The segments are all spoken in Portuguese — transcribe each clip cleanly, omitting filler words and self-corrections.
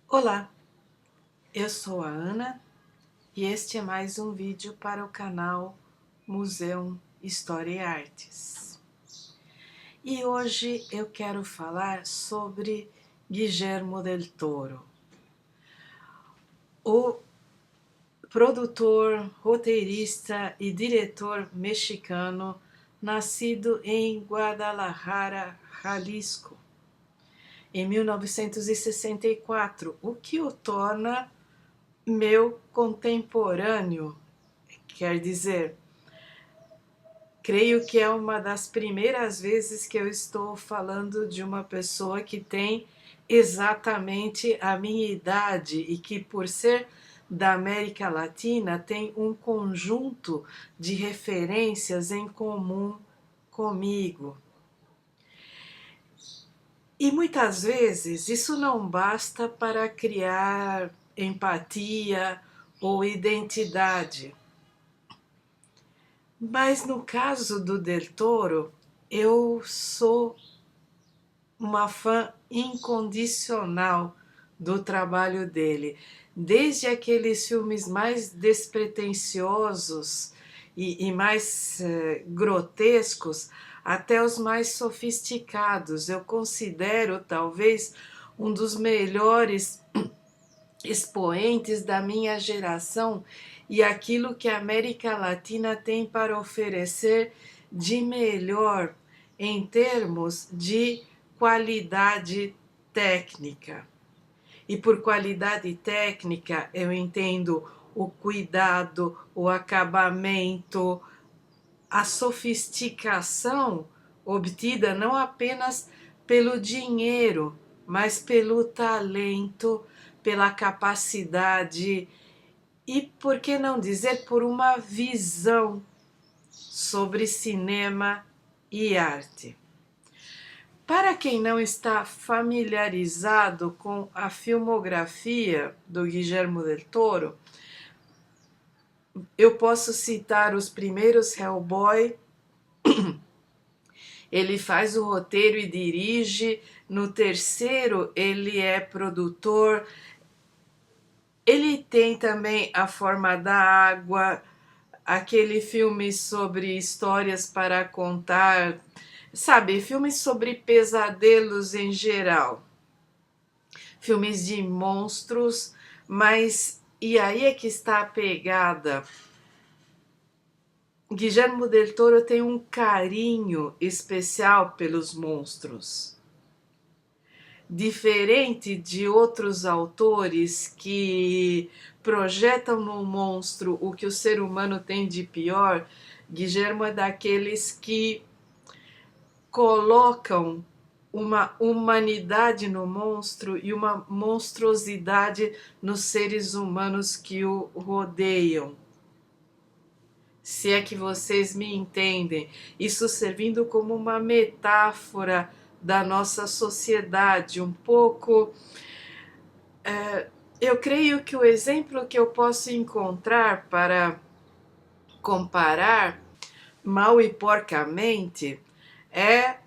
Olá, eu sou a Ana e este é mais um vídeo para o canal Museu História e Artes. E hoje eu quero falar sobre Guillermo del Toro, o produtor, roteirista e diretor mexicano nascido em Guadalajara, Jalisco, em 1964, o que o torna meu contemporâneo, quer dizer, creio que é uma das primeiras vezes que eu estou falando de uma pessoa que tem exatamente a minha idade e que, por ser da América Latina, tem um conjunto de referências em comum comigo. E muitas vezes isso não basta para criar empatia ou identidade. Mas no caso do Del Toro, eu sou uma fã incondicional do trabalho dele. Desde aqueles filmes mais despretensiosos e mais grotescos, até os mais sofisticados. Eu considero talvez um dos melhores expoentes da minha geração e aquilo que a América Latina tem para oferecer de melhor em termos de qualidade técnica. E por qualidade técnica eu entendo o cuidado, o acabamento, a sofisticação obtida não apenas pelo dinheiro, mas pelo talento, pela capacidade e, por que não dizer, por uma visão sobre cinema e arte. Para quem não está familiarizado com a filmografia do Guillermo del Toro, eu posso citar os primeiros Hellboy. Ele faz o roteiro e dirige. No terceiro, ele é produtor. Ele tem também A Forma da Água, aquele filme sobre histórias para contar, sabe, filmes sobre pesadelos em geral, filmes de monstros, mas e aí é que está a pegada. Guillermo del Toro tem um carinho especial pelos monstros. Diferente de outros autores que projetam no monstro o que o ser humano tem de pior, Guillermo é daqueles que colocam uma humanidade no monstro e uma monstruosidade nos seres humanos que o rodeiam. Se é que vocês me entendem, isso servindo como uma metáfora da nossa sociedade, um pouco. Eu creio que o exemplo que eu posso encontrar para comparar mal e porcamente é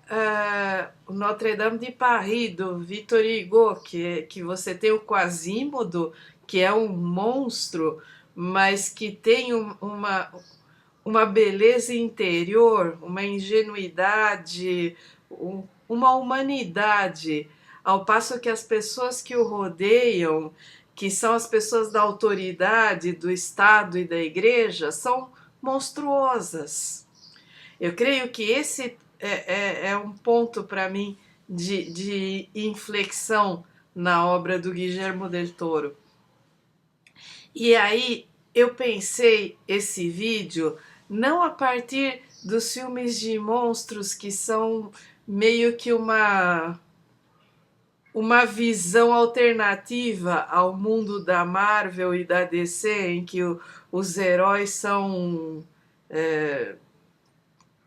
o Notre-Dame de Paris, do Victor Hugo, que você tem o Quasimodo, que é um monstro, mas que tem uma beleza interior, uma ingenuidade, uma humanidade, ao passo que as pessoas que o rodeiam, que são as pessoas da autoridade, do Estado e da Igreja, são monstruosas. Eu creio que esse é um ponto para mim de inflexão na obra do Guillermo del Toro. E aí eu pensei esse vídeo não a partir dos filmes de monstros que são meio que uma visão alternativa ao mundo da Marvel e da DC, em que os heróis são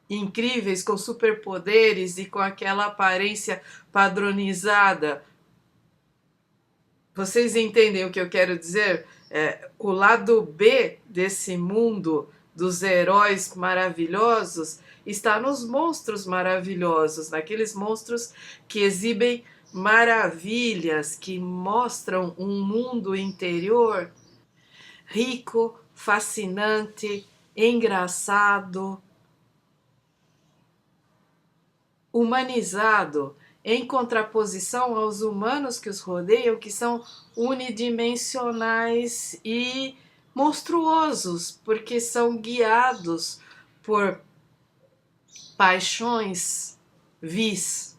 incríveis, com superpoderes e com aquela aparência padronizada. Vocês entendem o que eu quero dizer? O lado B desse mundo dos heróis maravilhosos está nos monstros maravilhosos, naqueles monstros que exibem maravilhas, que mostram um mundo interior rico, fascinante, engraçado, humanizado, em contraposição aos humanos que os rodeiam, que são unidimensionais e monstruosos, porque são guiados por paixões vis.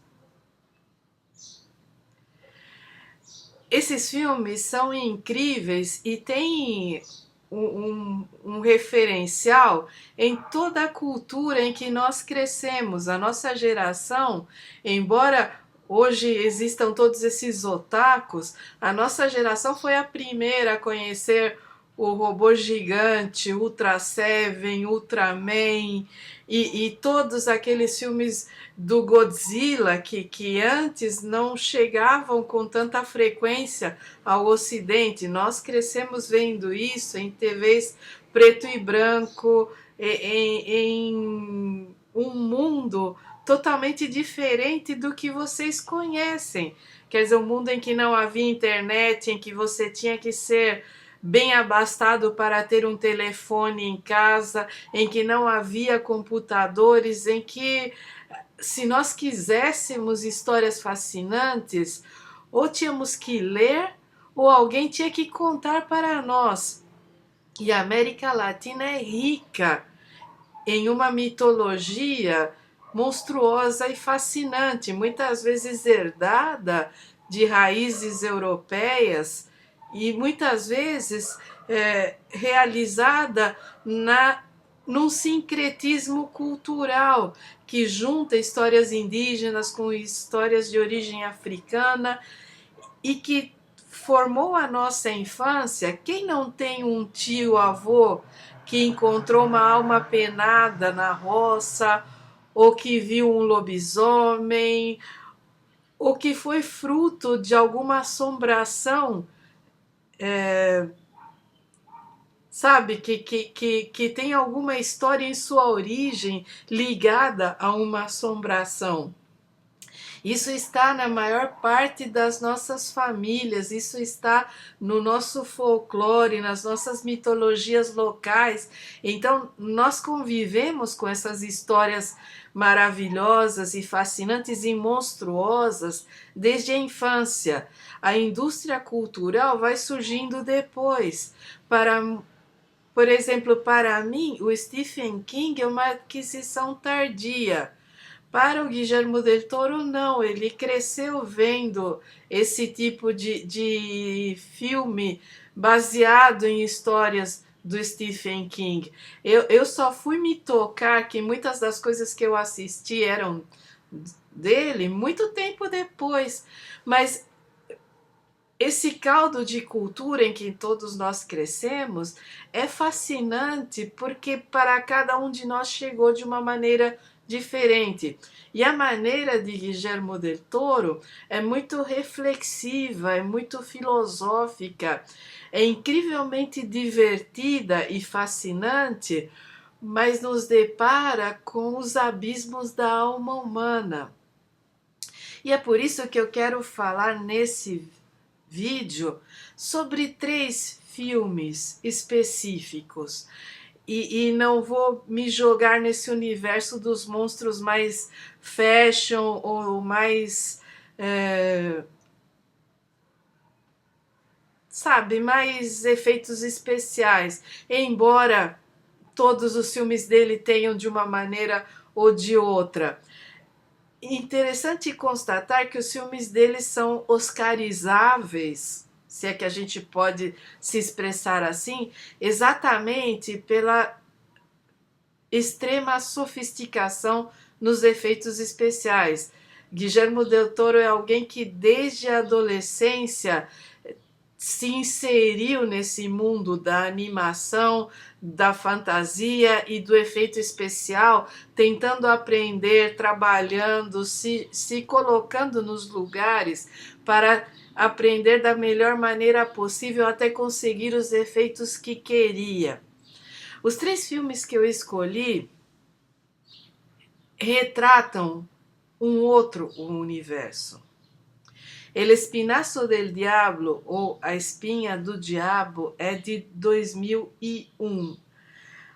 Esses filmes são incríveis e têm um referencial em toda a cultura em que nós crescemos. A nossa geração, embora hoje existam todos esses otakus, a nossa geração foi a primeira a conhecer o Robô Gigante, Ultra Seven, Ultraman e todos aqueles filmes do Godzilla que antes não chegavam com tanta frequência ao Ocidente. Nós crescemos vendo isso em TVs preto e branco, em um mundo totalmente diferente do que vocês conhecem. Quer dizer, um mundo em que não havia internet, em que você tinha que ser bem abastado para ter um telefone em casa, em que não havia computadores, em que se nós quiséssemos histórias fascinantes, ou tínhamos que ler, ou alguém tinha que contar para nós. E a América Latina é rica em uma mitologia monstruosa e fascinante, muitas vezes herdada de raízes europeias e muitas vezes realizada num sincretismo cultural que junta histórias indígenas com histórias de origem africana e que formou a nossa infância. Quem não tem um tio-avô que encontrou uma alma penada na roça, ou que viu um lobisomem, ou que foi fruto de alguma assombração, sabe, que tem alguma história em sua origem ligada a uma assombração? Isso está na maior parte das nossas famílias, isso está no nosso folclore, nas nossas mitologias locais. Então, nós convivemos com essas histórias maravilhosas e fascinantes e monstruosas desde a infância. A indústria cultural vai surgindo depois. Por exemplo, para mim, o Stephen King é uma aquisição tardia. Para o Guillermo del Toro, não, ele cresceu vendo esse tipo de filme baseado em histórias do Stephen King. Eu só fui me tocar que muitas das coisas que eu assisti eram dele muito tempo depois, mas esse caldo de cultura em que todos nós crescemos é fascinante porque para cada um de nós chegou de uma maneira diferente. E a maneira de Guillermo del Toro é muito reflexiva, é muito filosófica, é incrivelmente divertida e fascinante, mas nos depara com os abismos da alma humana. E é por isso que eu quero falar nesse vídeo sobre 3 filmes específicos. E não vou me jogar nesse universo dos monstros mais fashion ou mais, sabe, mais efeitos especiais. Embora todos os filmes dele tenham de uma maneira ou de outra. Interessante constatar que os filmes dele são oscarizáveis, se é que a gente pode se expressar assim, exatamente pela extrema sofisticação nos efeitos especiais. Guillermo del Toro é alguém que desde a adolescência se inseriu nesse mundo da animação, da fantasia e do efeito especial, tentando aprender, trabalhando, se colocando nos lugares para aprender da melhor maneira possível até conseguir os efeitos que queria. Os 3 filmes que eu escolhi retratam um outro universo. El Espinazo del Diablo, ou A Espinha do Diabo, é de 2001.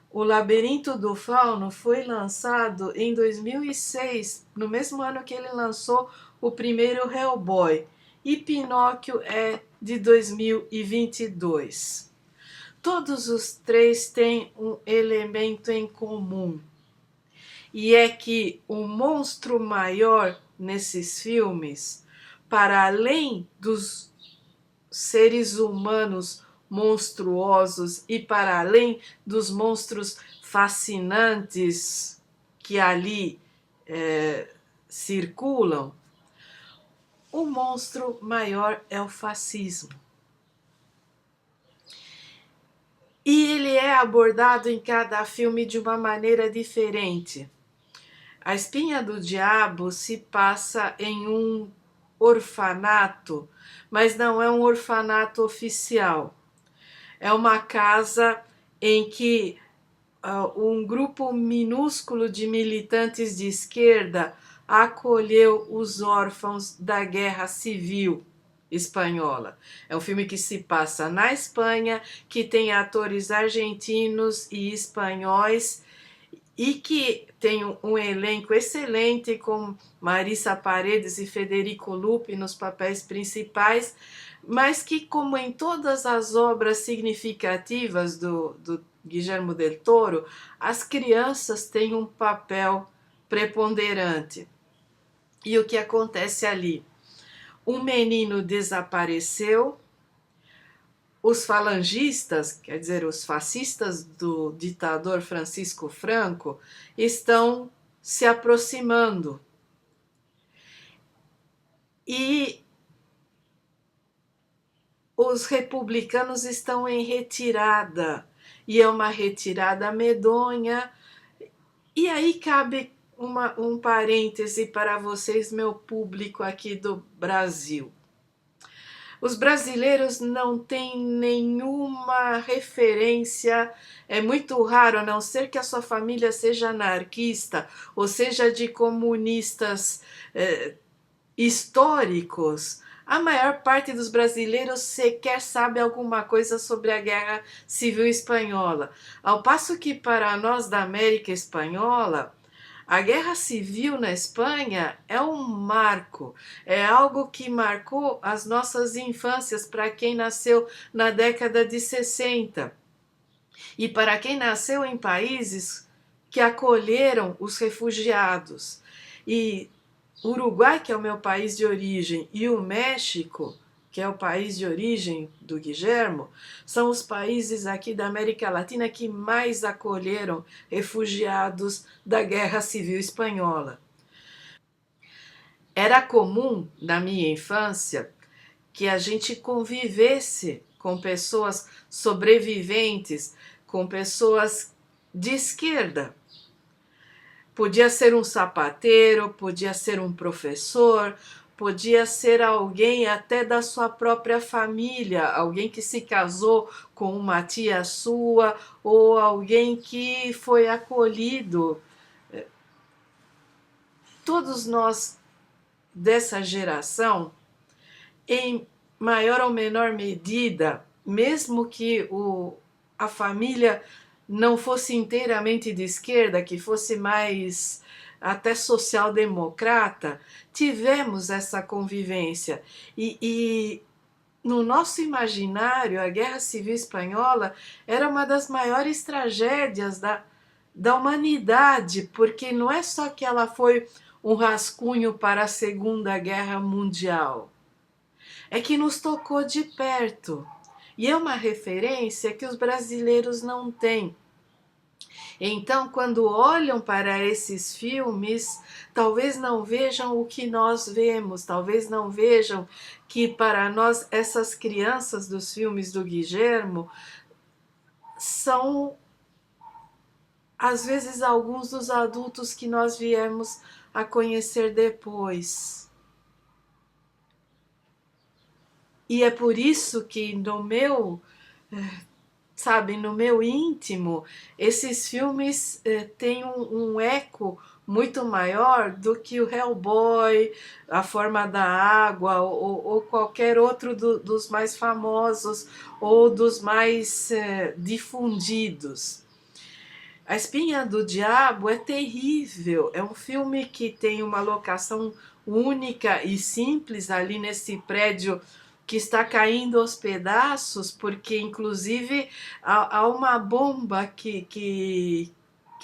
O Labirinto do Fauno foi lançado em 2006, no mesmo ano que ele lançou o primeiro Hellboy. E Pinóquio é de 2022. Todos os 3 têm um elemento em comum, e é que o monstro maior nesses filmes, para além dos seres humanos monstruosos e para além dos monstros fascinantes que ali circulam, o monstro maior é o fascismo. E ele é abordado em cada filme de uma maneira diferente. A Espinha do Diabo se passa em um orfanato, mas não é um orfanato oficial. É uma casa em que um grupo minúsculo de militantes de esquerda acolheu os órfãos da Guerra Civil Espanhola. É um filme que se passa na Espanha, que tem atores argentinos e espanhóis e que tem um elenco excelente com Marisa Paredes e Federico Lupi nos papéis principais, mas que, como em todas as obras significativas do Guillermo del Toro, as crianças têm um papel preponderante. E o que acontece ali? Um menino desapareceu, os falangistas, quer dizer, os fascistas do ditador Francisco Franco, estão se aproximando. E os republicanos estão em retirada. E é uma retirada medonha. E aí cabe um parêntese para vocês, meu público aqui do Brasil. Os brasileiros não têm nenhuma referência, é muito raro, a não ser que a sua família seja anarquista ou seja de comunistas históricos. A maior parte dos brasileiros sequer sabe alguma coisa sobre a Guerra Civil Espanhola. Ao passo que para nós da América Espanhola, a Guerra Civil na Espanha é um marco, é algo que marcou as nossas infâncias para quem nasceu na década de 60 e para quem nasceu em países que acolheram os refugiados. E o Uruguai, que é o meu país de origem, e o México, que é o país de origem do Guillermo, são os países aqui da América Latina que mais acolheram refugiados da Guerra Civil Espanhola. Era comum, na minha infância, que a gente convivesse com pessoas sobreviventes, com pessoas de esquerda. Podia ser um sapateiro, podia ser um professor, podia ser alguém até da sua própria família, alguém que se casou com uma tia sua ou alguém que foi acolhido. Todos nós dessa geração, em maior ou menor medida, mesmo que a família não fosse inteiramente de esquerda, que fosse mais até social-democrata, tivemos essa convivência. E no nosso imaginário, a Guerra Civil Espanhola era uma das maiores tragédias da humanidade, porque não é só que ela foi um rascunho para a Segunda Guerra Mundial, é que nos tocou de perto. E é uma referência que os brasileiros não têm. Então, quando olham para esses filmes, talvez não vejam o que nós vemos, talvez não vejam que para nós essas crianças dos filmes do Guillermo são, às vezes, alguns dos adultos que nós viemos a conhecer depois. E é por isso que no meu, sabe, no meu íntimo, esses filmes têm um eco muito maior do que o Hellboy, A Forma da Água, ou qualquer outro dos mais famosos ou dos mais difundidos. A Espinha do Diabo é terrível, é um filme que tem uma locação única e simples ali nesse prédio que está caindo aos pedaços, porque inclusive há uma bomba que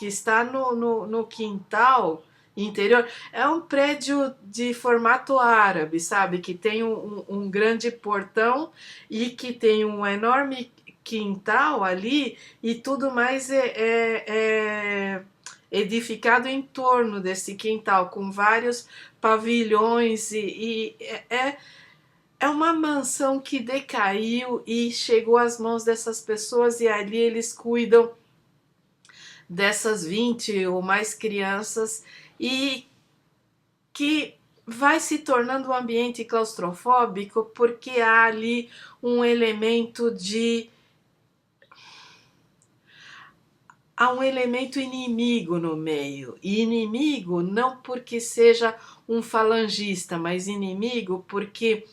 está no quintal interior. É um prédio de formato árabe, sabe? Que tem um grande portão e que tem um enorme quintal ali e tudo mais é edificado em torno desse quintal, com vários pavilhões é uma mansão que decaiu e chegou às mãos dessas pessoas e ali eles cuidam dessas 20 ou mais crianças e que vai se tornando um ambiente claustrofóbico porque há ali um elemento de há um elemento inimigo no meio. E inimigo não porque seja um falangista, mas inimigo porque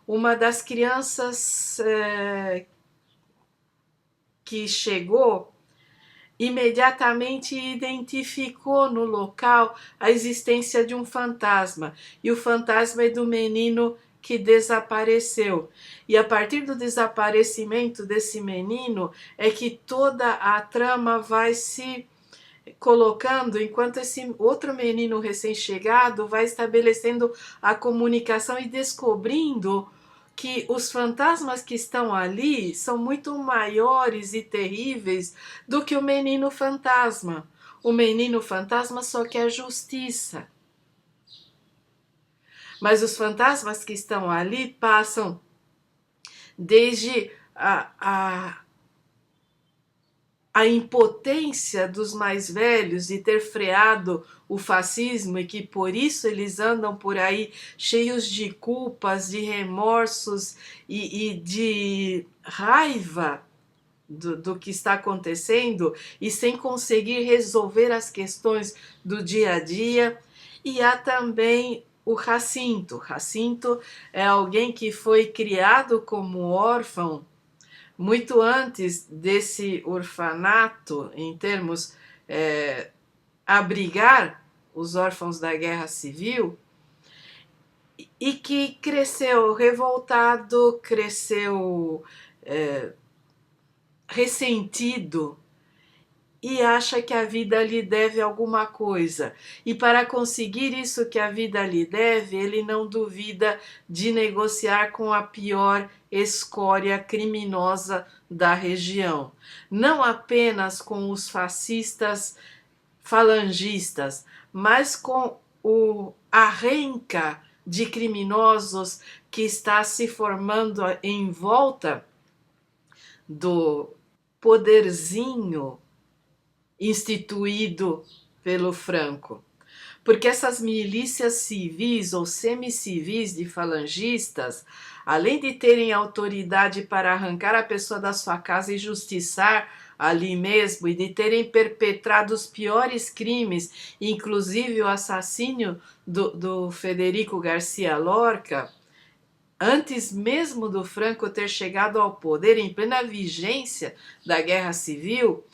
uma das crianças que chegou imediatamente identificou no local a existência de um fantasma. E o fantasma é do menino que desapareceu. E a partir do desaparecimento desse menino é que toda a trama vai se colocando, enquanto esse outro menino recém-chegado vai estabelecendo a comunicação e descobrindo que os fantasmas que estão ali são muito maiores e terríveis do que o menino fantasma. O menino fantasma só quer justiça. Mas os fantasmas que estão ali passam desde a impotência dos mais velhos de ter freado o fascismo e que por isso eles andam por aí cheios de culpas, de remorsos e de raiva do que está acontecendo e sem conseguir resolver as questões do dia a dia. E há também o Jacinto. Jacinto é alguém que foi criado como órfão muito antes desse orfanato, em termos abrigar os órfãos da Guerra Civil, e que cresceu revoltado, cresceu ressentido e acha que a vida lhe deve alguma coisa. E para conseguir isso que a vida lhe deve, ele não duvida de negociar com a pior escória criminosa da região. Não apenas com os fascistas falangistas, mas com a renca de criminosos que está se formando em volta do poderzinho instituído pelo Franco. Porque essas milícias civis ou semicivis de falangistas, além de terem autoridade para arrancar a pessoa da sua casa e justiçar ali mesmo, e de terem perpetrado os piores crimes, inclusive o assassínio do Federico Garcia Lorca, antes mesmo do Franco ter chegado ao poder, em plena vigência da Guerra Civil,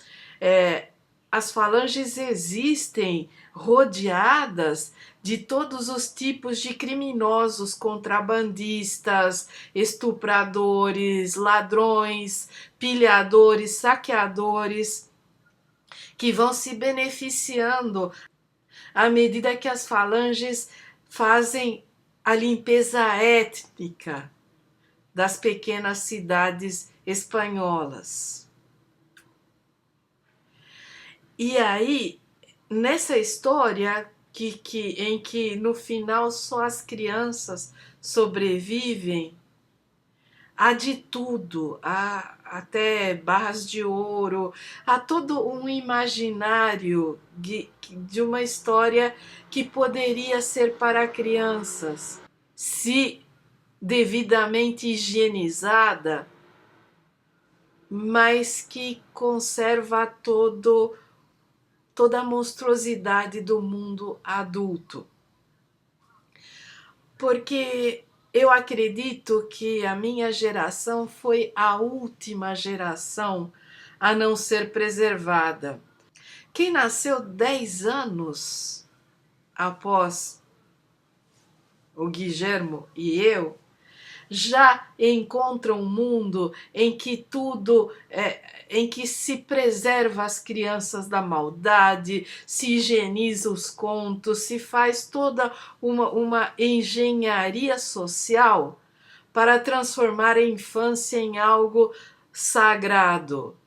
as falanges existem rodeadas de todos os tipos de criminosos, contrabandistas, estupradores, ladrões, pilhadores, saqueadores, que vão se beneficiando à medida que as falanges fazem a limpeza étnica das pequenas cidades espanholas. E aí, nessa história em que no final só as crianças sobrevivem, há de tudo, há até barras de ouro, há todo um imaginário de uma história que poderia ser para crianças, se devidamente higienizada, mas que conserva toda a monstruosidade do mundo adulto. Porque eu acredito que a minha geração foi a última geração a não ser preservada. Quem nasceu 10 anos após o Guilhermo e eu já encontra um mundo em que em que se preserva as crianças da maldade, se higieniza os contos, se faz toda uma engenharia social para transformar a infância em algo sagrado.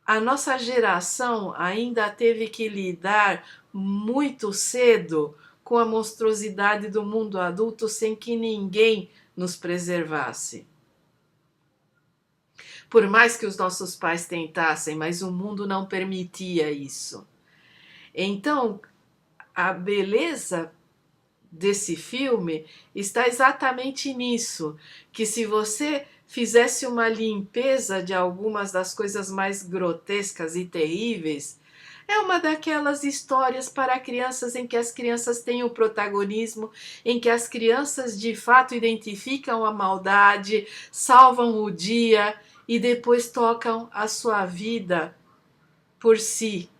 A nossa geração ainda teve que lidar muito cedo com a monstruosidade do mundo adulto sem que ninguém nos preservasse. Por mais que os nossos pais tentassem, mas o mundo não permitia isso. Então, a beleza desse filme está exatamente nisso, que se você fizesse uma limpeza de algumas das coisas mais grotescas e terríveis, é uma daquelas histórias para crianças em que as crianças têm o protagonismo, em que as crianças de fato identificam a maldade, salvam o dia e depois tocam a sua vida por si.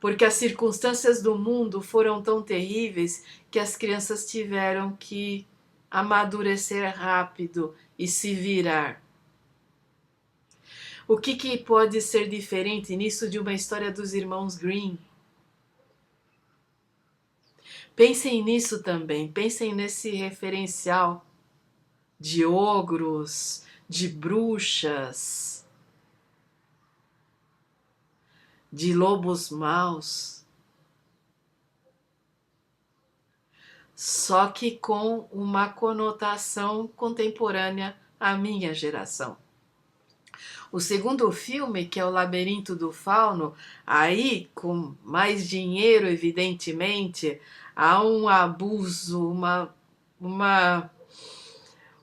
Porque as circunstâncias do mundo foram tão terríveis que as crianças tiveram que amadurecer rápido e se virar. O que pode ser diferente nisso de uma história dos irmãos Grimm? Pensem nisso também, pensem nesse referencial de ogros, de bruxas, de lobos maus, só que com uma conotação contemporânea à minha geração. O segundo filme, que é O Labirinto do Fauno, aí com mais dinheiro, evidentemente, há um abuso,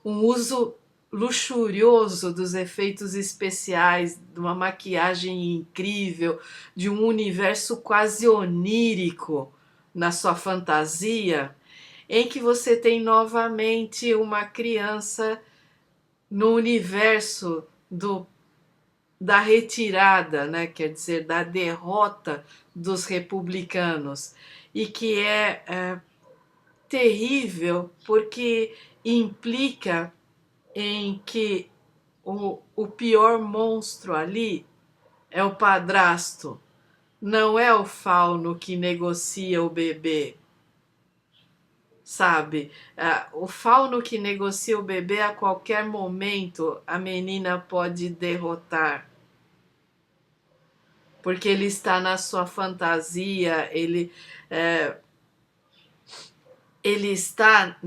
um uso luxurioso dos efeitos especiais, de uma maquiagem incrível, de um universo quase onírico na sua fantasia, em que você tem novamente uma criança no universo da retirada, né? Quer dizer, da derrota dos republicanos, e que é terrível porque implica em que o pior monstro ali é o padrasto, não é o fauno que negocia o bebê, sabe? O fauno que negocia o bebê, a qualquer momento a menina pode derrotar, porque ele está na sua fantasia, ele está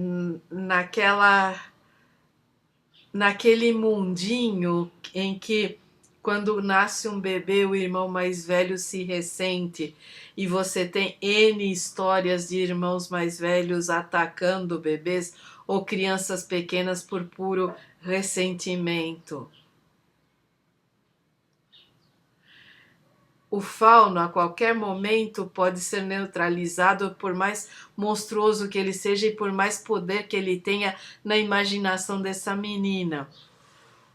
naquele mundinho em que, quando nasce um bebê, o irmão mais velho se ressente, e você tem N histórias de irmãos mais velhos atacando bebês ou crianças pequenas por puro ressentimento. O fauno, a qualquer momento, pode ser neutralizado, por mais monstruoso que ele seja e por mais poder que ele tenha na imaginação dessa menina.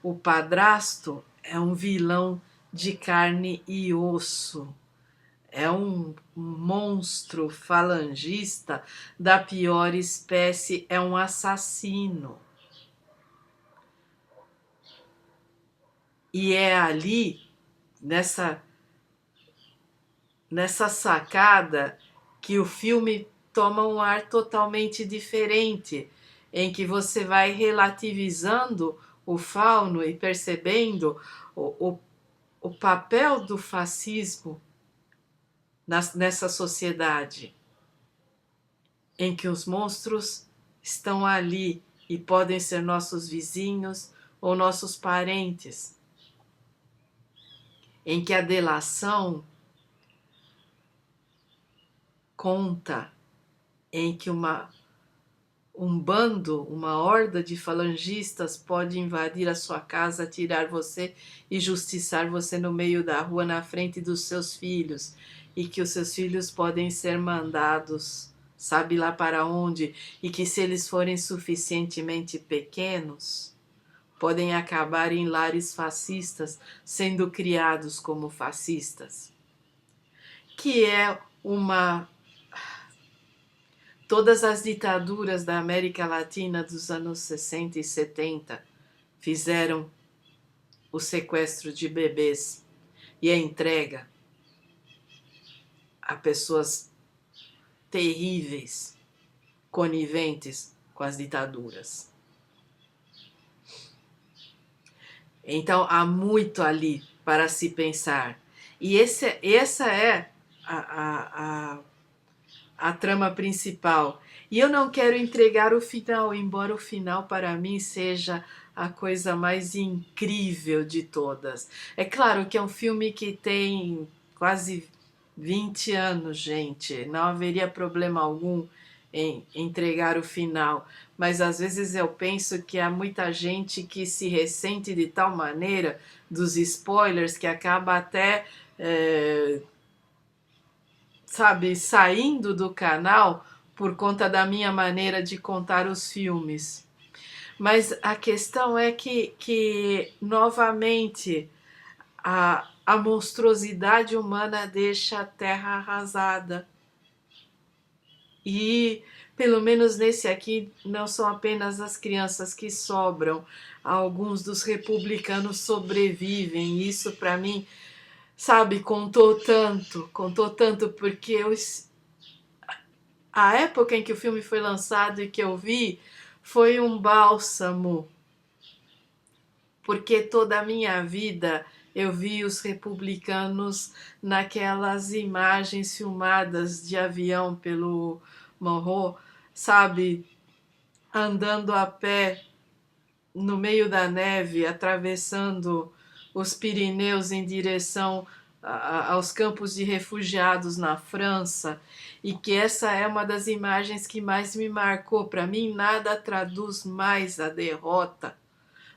O padrasto é um vilão de carne e osso. É um monstro falangista da pior espécie, é um assassino. E é ali, nessa sacada, que o filme toma um ar totalmente diferente, em que você vai relativizando o fauno e percebendo o papel do fascismo nessa sociedade, em que os monstros estão ali e podem ser nossos vizinhos ou nossos parentes, em que a delação conta, em que uma um bando, uma horda de falangistas pode invadir a sua casa, tirar você e justiçar você no meio da rua, na frente dos seus filhos, e que os seus filhos podem ser mandados, sabe lá para onde, e que se eles forem suficientemente pequenos, podem acabar em lares fascistas, sendo criados como fascistas, que é uma... Todas as ditaduras da América Latina dos anos 60 e 70 fizeram o sequestro de bebês e a entrega a pessoas terríveis, coniventes com as ditaduras. Então há muito ali para se pensar. E essa é a trama principal. E eu não quero entregar o final, embora o final para mim seja a coisa mais incrível de todas. É claro que é um filme que tem quase 20 anos, gente. Não haveria problema algum em entregar o final. Mas às vezes eu penso que há muita gente que se ressente de tal maneira dos spoilers que acaba até... sabe, saindo do canal por conta da minha maneira de contar os filmes. Mas a questão é que novamente, a monstruosidade humana deixa a terra arrasada. E, pelo menos nesse aqui, não são apenas as crianças que sobram. Alguns dos republicanos sobrevivem. Isso, para mim, sabe, contou tanto, porque a época em que o filme foi lançado e que eu vi foi um bálsamo, porque toda a minha vida eu vi os republicanos naquelas imagens filmadas de avião pelo Monroe, sabe, andando a pé no meio da neve, atravessando os Pirineus em direção aos campos de refugiados na França, e que essa é uma das imagens que mais me marcou. Para mim, nada traduz mais a derrota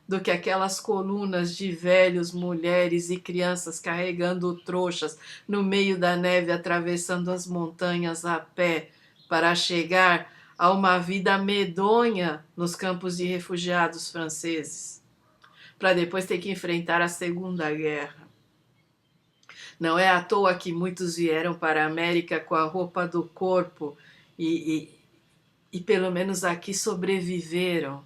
do que aquelas colunas de velhos, mulheres e crianças carregando trouxas no meio da neve, atravessando as montanhas a pé para chegar a uma vida medonha nos campos de refugiados franceses, para depois ter que enfrentar a Segunda Guerra. Não é à toa que muitos vieram para a América com a roupa do corpo e pelo menos aqui sobreviveram.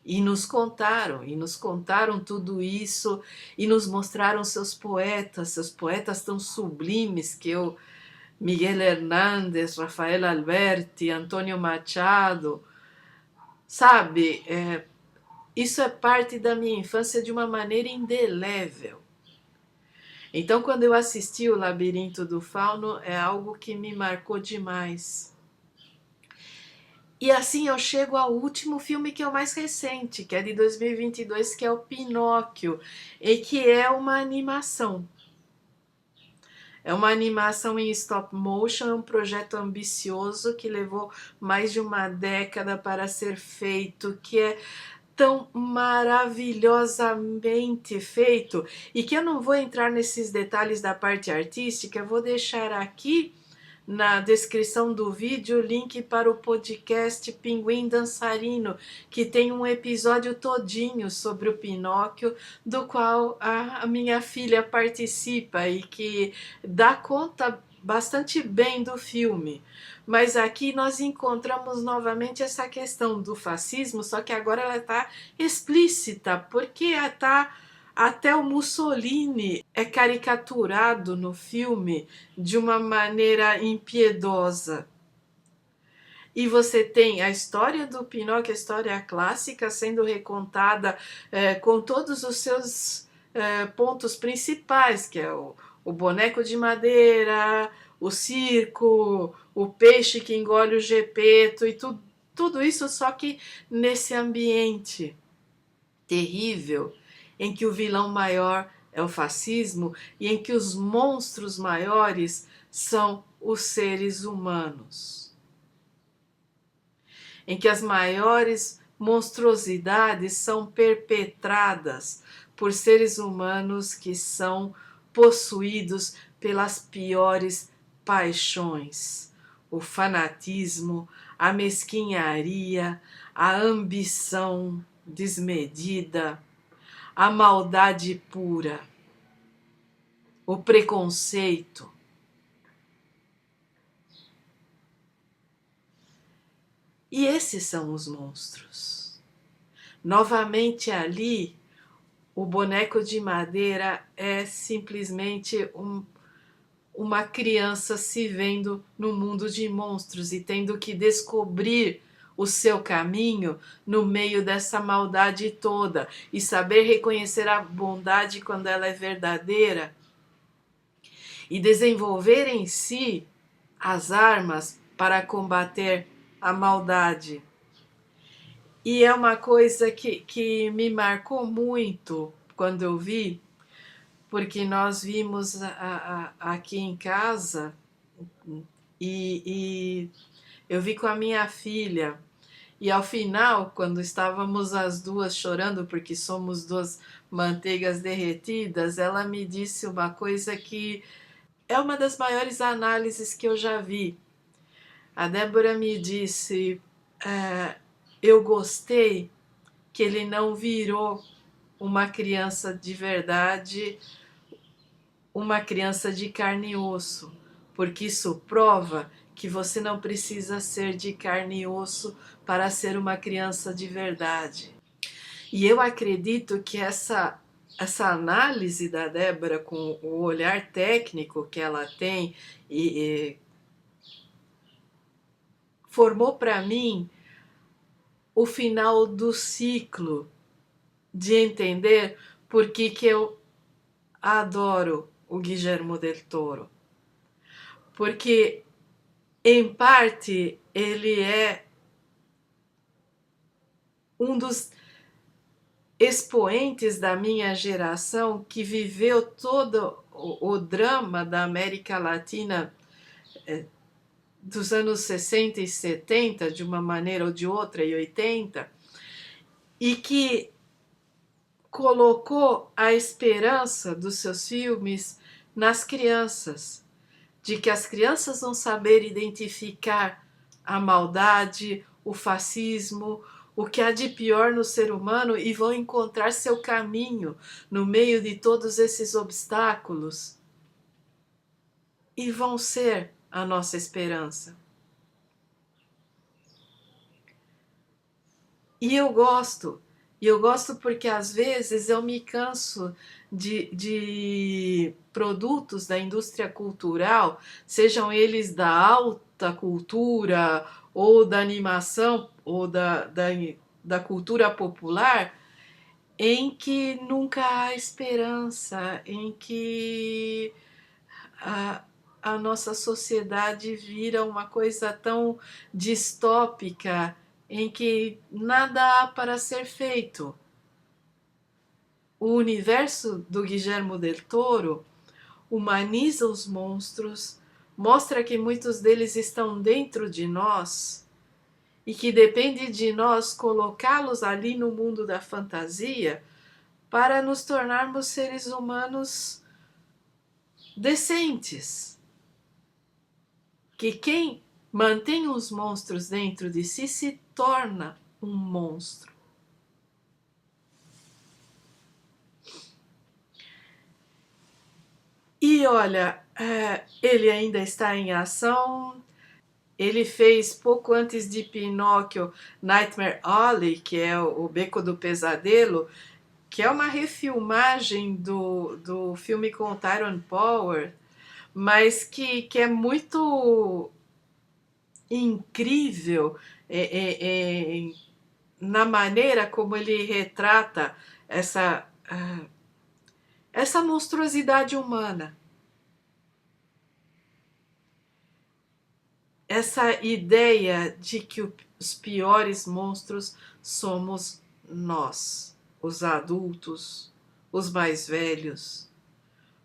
E nos contaram tudo isso e nos mostraram seus poetas tão sublimes que eu, Miguel Hernández, Rafael Alberti, Antônio Machado, sabe, isso é parte da minha infância de uma maneira indelével. Então, quando eu assisti o Labirinto do Fauno, é algo que me marcou demais. E assim eu chego ao último filme que é o mais recente, que é de 2022, que é o Pinóquio, e que é uma animação. É uma animação em stop motion, é um projeto ambicioso que levou mais de uma década para ser feito, que é tão maravilhosamente feito, e que eu não vou entrar nesses detalhes da parte artística, eu vou deixar aqui na descrição do vídeo o link para o podcast Pinguim Dançarino, que tem um episódio todinho sobre o Pinóquio, do qual a minha filha participa e que dá conta bastante bem do filme. Mas aqui nós encontramos novamente essa questão do fascismo, só que agora ela está explícita, porque está... Até o Mussolini é caricaturado no filme de uma maneira impiedosa. E você tem a história do Pinóquio, a história clássica, sendo recontada com todos os seus pontos principais, que é o boneco de madeira, o circo, o peixe que engole o Gepeto e tudo isso, só que nesse ambiente terrível, em que o vilão maior é o fascismo e em que os monstros maiores são os seres humanos. em que as maiores monstruosidades são perpetradas por seres humanos que são possuídos pelas piores paixões: o fanatismo, a mesquinharia, a ambição desmedida, a maldade pura, o preconceito. E esses são os monstros. Novamente ali, o boneco de madeira é simplesmente uma criança se vendo no mundo de monstros e tendo que descobrir o seu caminho no meio dessa maldade toda e saber reconhecer a bondade quando ela é verdadeira e desenvolver em si as armas para combater a maldade. E é uma coisa que me marcou muito quando eu vi, porque nós vimos aqui em casa e eu vi com a minha filha. E ao final, quando estávamos as duas chorando porque somos duas manteigas derretidas, ela me disse uma coisa que é uma das maiores análises que eu já vi. A Débora me disse: eu gostei que ele não virou uma criança de verdade, uma criança de carne e osso, porque isso prova que você não precisa ser de carne e osso para ser uma criança de verdade. E eu acredito que essa análise da Débora, com o olhar técnico que ela tem, formou para mim o final do ciclo de entender por que eu adoro o Guillermo del Toro. Porque, em parte, ele é um dos expoentes da minha geração que viveu todo o drama da América Latina dos anos 60 e 70, de uma maneira ou de outra, e 80, e que colocou a esperança dos seus filmes nas crianças, de que as crianças vão saber identificar a maldade, o fascismo, o que há de pior no ser humano e vão encontrar seu caminho no meio de todos esses obstáculos e vão ser a nossa esperança. E eu gosto porque às vezes eu me canso de produtos da indústria cultural, sejam eles da alta cultura ou da animação ou da cultura popular, em que nunca há esperança, em que a nossa sociedade vira uma coisa tão distópica, em que nada há para ser feito. O universo do Guillermo del Toro humaniza os monstros, mostra que muitos deles estão dentro de nós e que depende de nós colocá-los ali no mundo da fantasia para nos tornarmos seres humanos decentes. Que quem mantém os monstros dentro de si se torna um monstro. E olha, ele ainda está em ação. Ele fez pouco antes de Pinóquio Nightmare Alley, que é o Beco do Pesadelo, que é uma refilmagem do filme com Tyrone Power, mas que é muito incrível na maneira como ele retrata essa monstruosidade humana. Essa ideia de que os piores monstros somos nós, os adultos, os mais velhos,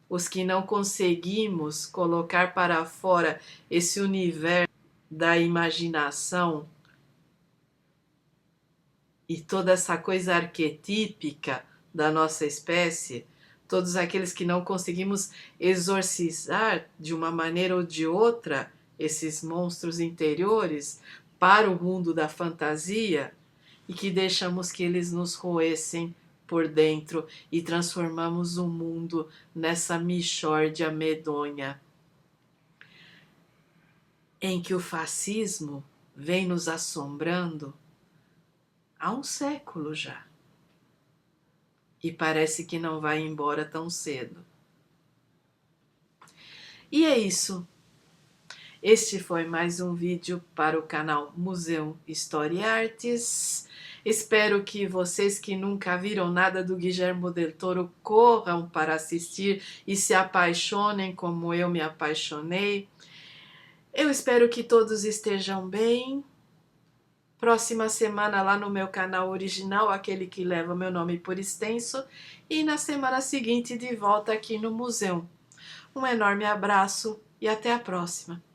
os que não conseguimos colocar para fora esse universo da imaginação e toda essa coisa arquetípica da nossa espécie, todos aqueles que não conseguimos exorcizar de uma maneira ou de outra esses monstros interiores para o mundo da fantasia e que deixamos que eles nos roessem por dentro e transformamos o mundo nessa mixórdia medonha em que o fascismo vem nos assombrando há um século já. E parece que não vai embora tão cedo. E é isso. Este foi mais um vídeo para o canal Museu História e Artes. Espero que vocês que nunca viram nada do Guillermo del Toro corram para assistir e se apaixonem como eu me apaixonei. Eu espero que todos estejam bem. Próxima semana lá no meu canal original, aquele que leva meu nome por extenso, e na semana seguinte de volta aqui no museu. Um enorme abraço e até a próxima!